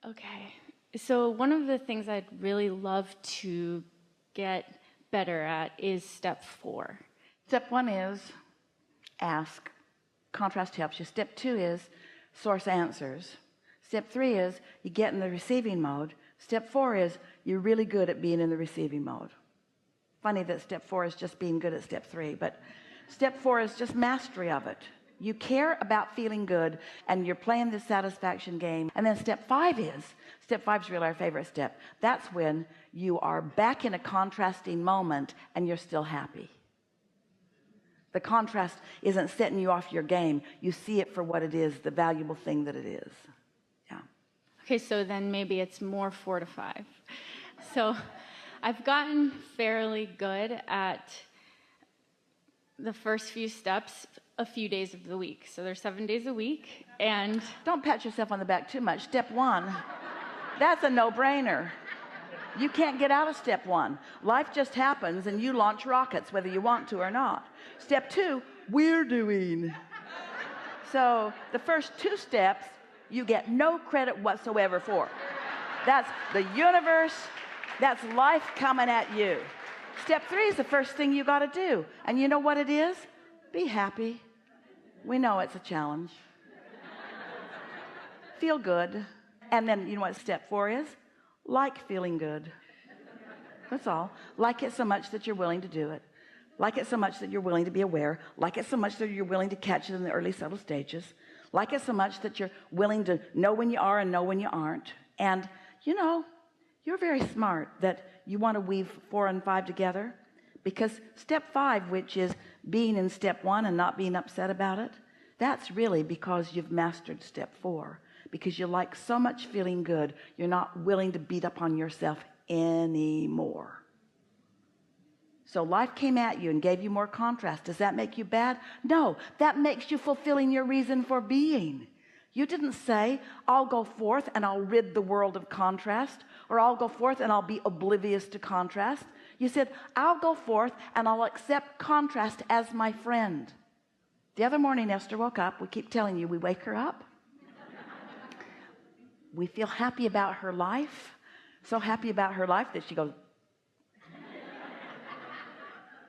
Okay. So one of the things I'd really love to get better at is step 4. Step 1 is ask. Contrast helps you. Step 2 is source answers. Step 3 is you get in the receiving mode. Step 4 is you're really good at being in the receiving mode. Funny that step 4 is just being good at step 3, but step 4 is just mastery of it. You care about feeling good and you're playing the satisfaction game. And then step 5 is really our favorite step. That's when you are back in a contrasting moment and you're still happy. The contrast isn't setting you off your game. You see it for what it is, the valuable thing that it is. Yeah. Okay, so then maybe it's more 4 to 5. So I've gotten fairly good at the first few steps a few days of the week. So there's 7 days a week, and don't pat yourself on the back too much. Step 1, that's a no-brainer. You can't get out of step 1. Life just happens and you launch rockets whether you want to or not. Step 2, we're doing. So the first 2 steps you get no credit whatsoever for. That's the universe, that's life coming at you. Step 3 is the first thing you got to do, and you know what it is? Be happy. We know it's a challenge. Feel good. And then you know what step 4 is? Like feeling good. That's all. Like it so much that you're willing to do it. Like it so much that you're willing to be aware. Like it so much that you're willing to catch it in the early subtle stages. Like it so much that you're willing to know when you are and know when you aren't. And you know, you're very smart that you want to weave 4 and 5 together, because step 5, which is being in step 1 and not being upset about it, that's really because you've mastered step 4, because you like so much feeling good you're not willing to beat up on yourself anymore. So life came at you and gave you more contrast. Does that make you bad? No, that makes you fulfilling your reason for being. You didn't say, I'll go forth and I'll rid the world of contrast, or I'll go forth and I'll be oblivious to contrast. You said, I'll go forth and I'll accept contrast as my friend. The other morning Esther woke up. We keep telling you, we wake her up. We feel happy about her life, so happy about her life that she goes,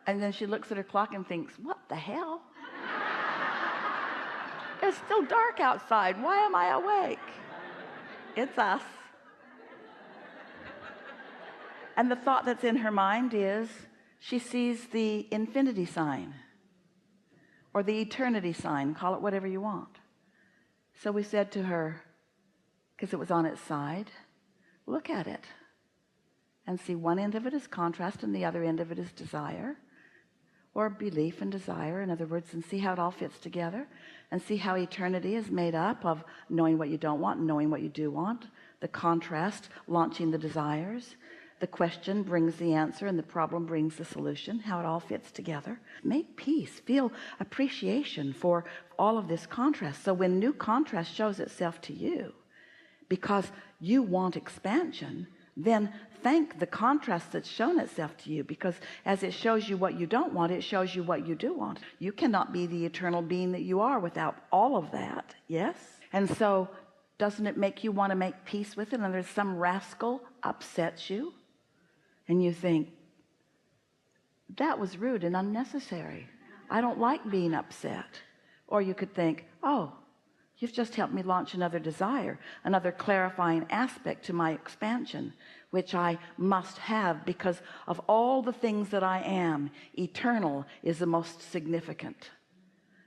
and then she looks at her clock and thinks, what the hell? It's still dark outside. Why am I awake? It's us. And the thought that's in her mind is she sees the infinity sign or the eternity sign, call it whatever you want. So we said to her, because it was on its side, look at it and see one end of it is contrast and the other end of it is desire, or belief and desire, in other words, and see how it all fits together, and see how eternity is made up of knowing what you don't want and knowing what you do want, the contrast launching the desires, the question brings the answer and the problem brings the solution, how it all fits together. Make peace, feel appreciation for all of this contrast. So when new contrast shows itself to you because you want expansion, then thank the contrast that's shown itself to you, because as it shows you what you don't want, it shows you what you do want. You cannot be the eternal being that you are without all of that. Yes? And so doesn't it make you want to make peace with it? And there's some rascal upsets you and you think, that was rude and unnecessary. I don't like being upset. Or you could think, oh, you've just helped me launch another desire, another clarifying aspect to my expansion, which I must have because of all the things that I am. Eternal is the most significant.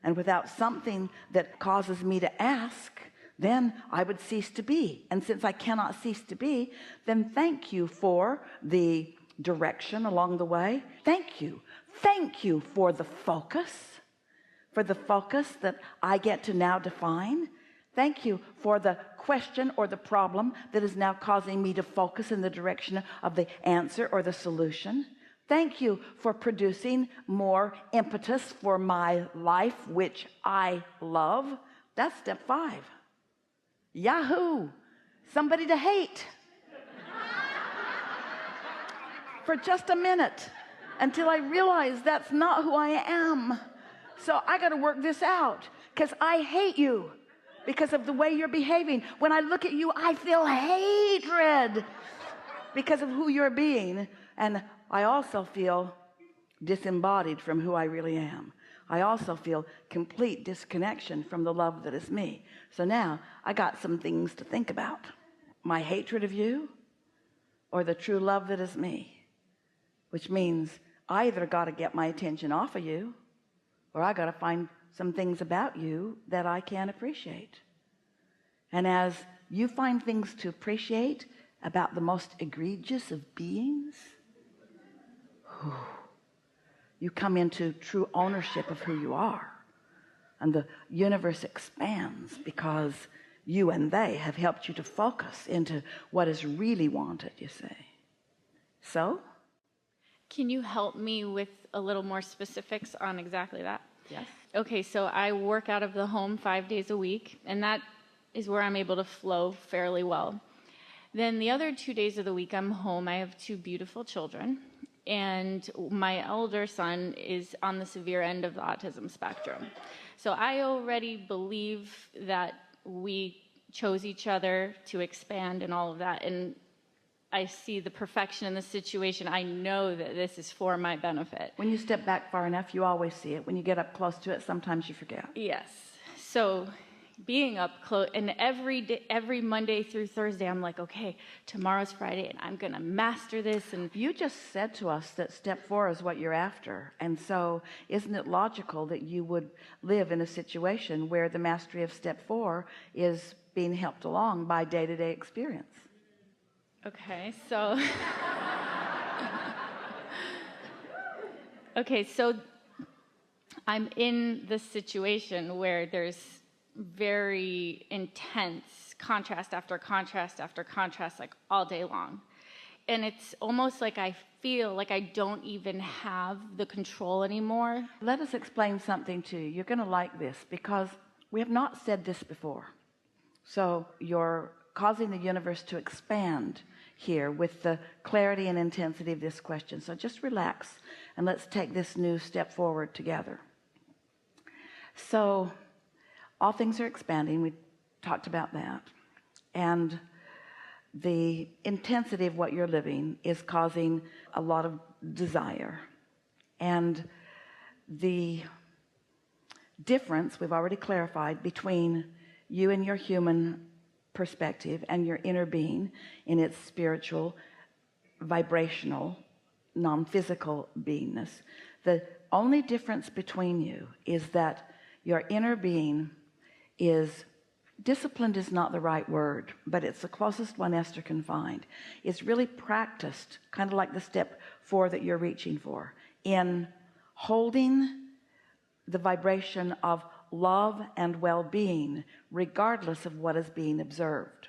And without something that causes me to ask, then I would cease to be. And since I cannot cease to be, then thank you for the direction along the way. Thank you. Thank you for the focus. For the focus that I get to now define. Thank you for the question or the problem that is now causing me to focus in the direction of the answer or the solution. Thank you for producing more impetus for my life, which I love. That's step 5. Yahoo! Somebody to hate. For just a minute until I realize that's not who I am. So I got to work this out because I hate you because of the way you're behaving. When I look at you, I feel hatred because of who you're being. And I also feel disembodied from who I really am. I also feel complete disconnection from the love that is me. So now I got some things to think about. My hatred of you or the true love that is me, which means I either got to get my attention off of you or I got to find some things about you that I can appreciate. And as you find things to appreciate about the most egregious of beings, you come into true ownership of who you are, and the universe expands because you and they have helped you to focus into what is really wanted, you say. So Can you help me with a little more specifics on exactly that? yes, Okay, so I work out of the home 5 days a week, and that is where I'm able to flow fairly well. Then the other 2 days of the week I'm home. I have 2 beautiful children, and my elder son is on the severe end of the autism spectrum. So I already believe that we chose each other to expand and all of that, and I see the perfection in the situation. I know that this is for my benefit. when you step back far enough, you always see it. When you get up close to it, sometimes you forget. Yes. So being up close, and every day, every Monday through Thursday, I'm like, okay, tomorrow's Friday, and I'm going to master this. And You just said to us that step 4 is what you're after. And so isn't it logical that you would live in a situation where the mastery of step 4 is being helped along by day-to-day experience? okay, so okay, so I'm in this situation where there's very intense contrast after contrast after contrast, like all day long. And it's almost like I feel like I don't even have the control anymore. Let us explain something to you. You're going to like this because we have not said this before. So you're causing the universe to expand here with the clarity and intensity of this question. So just relax and let's take this new step forward together. So all things are expanding. We talked about that. And the intensity of what you're living is causing a lot of desire. And the difference we've already clarified between you and your human perspective and your inner being in its spiritual, vibrational, non-physical beingness. The only difference between you is that your inner being is disciplined, is not the right word, but it's the closest one Esther can find. It's really practiced, kind of like the step 4 that you're reaching for, in holding the vibration of love and well-being regardless of what is being observed.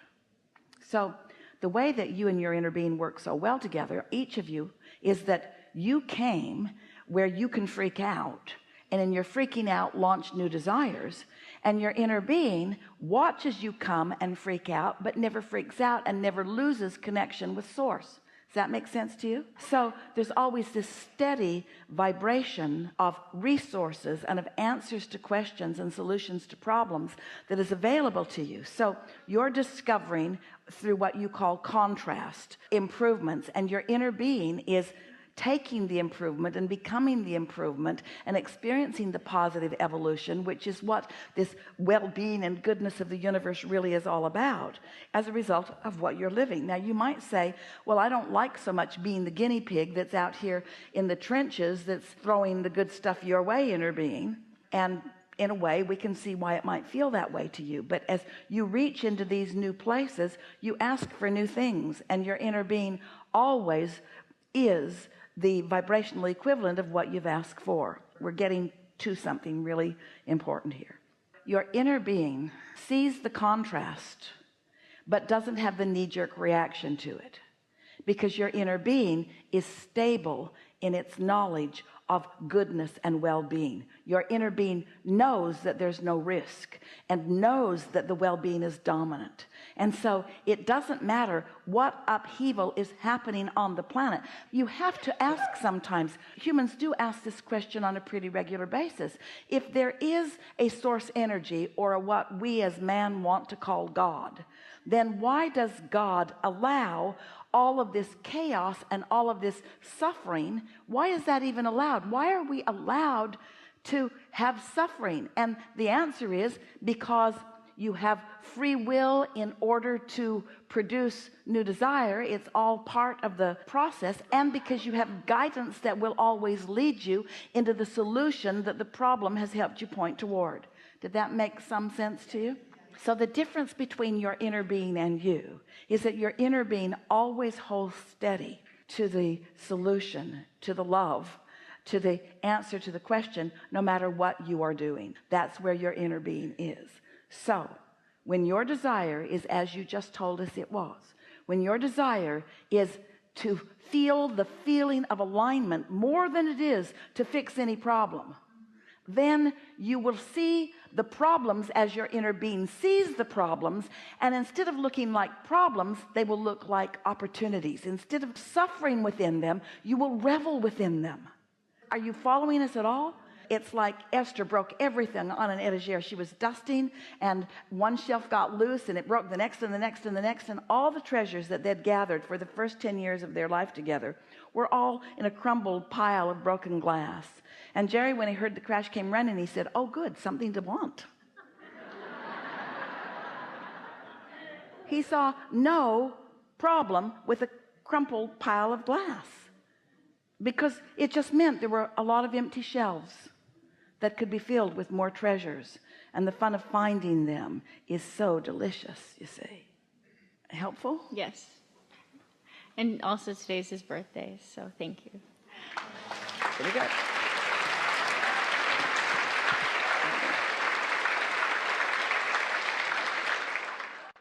So the way that you and your inner being work so well together, each of you, is that you came where you can freak out, and in your freaking out launch new desires, and your inner being watches you come and freak out but never freaks out and never loses connection with source. Does that make sense to you? So there's always this steady vibration of resources and of answers to questions and solutions to problems that is available to you. So you're discovering through what you call contrast improvements, and your inner being is taking the improvement and becoming the improvement and experiencing the positive evolution, which is what this well-being and goodness of the universe really is all about as a result of what you're living. Now you might say, well, I don't like so much being the guinea pig that's out here in the trenches that's throwing the good stuff your way, inner being. And in a way we can see why it might feel that way to you, but as you reach into these new places, you ask for new things, and your inner being always is the vibrational equivalent of what you've asked for. We're getting to something really important here. Your inner being sees the contrast but doesn't have the knee-jerk reaction to it, because your inner being is stable in its knowledge of goodness and well-being. Your inner being knows that there's no risk and knows that the well-being is dominant. And so it doesn't matter what upheaval is happening on the planet. You have to ask sometimes. Humans do ask this question on a pretty regular basis. If there is a source energy, or what we as man want to call God, then why does God allow all of this chaos and all of this suffering? Why is that even allowed? Why are we allowed to have suffering? And the answer is because you have free will in order to produce new desire. It's all part of the process, and because you have guidance that will always lead you into the solution that the problem has helped you point toward. Did that make some sense to you? So the difference between your inner being and you is that your inner being always holds steady to the solution, to the love, to the answer to the question, no matter what you are doing. That's where your inner being is. So when your desire is as you just told us it was, when your desire is to feel the feeling of alignment more than it is to fix any problem, then you will see the problems as your inner being sees the problems, and instead of looking like problems, they will look like opportunities. Instead of suffering within them, you will revel within them. Are you following us at all? It's like Esther broke everything on an etagere. She was dusting, and one shelf got loose, and it broke the next and the next and the next, and all the treasures that they'd gathered for the first 10 years of their life together were all in a crumbled pile of broken glass. And Jerry, when he heard the crash, came running. He said, "Oh, good, something to want." He saw no problem with a crumpled pile of glass, because it just meant there were a lot of empty shelves that could be filled with more treasures, and the fun of finding them is so delicious, you see. Helpful? Yes. And also today's his birthday, so thank you. Pretty good.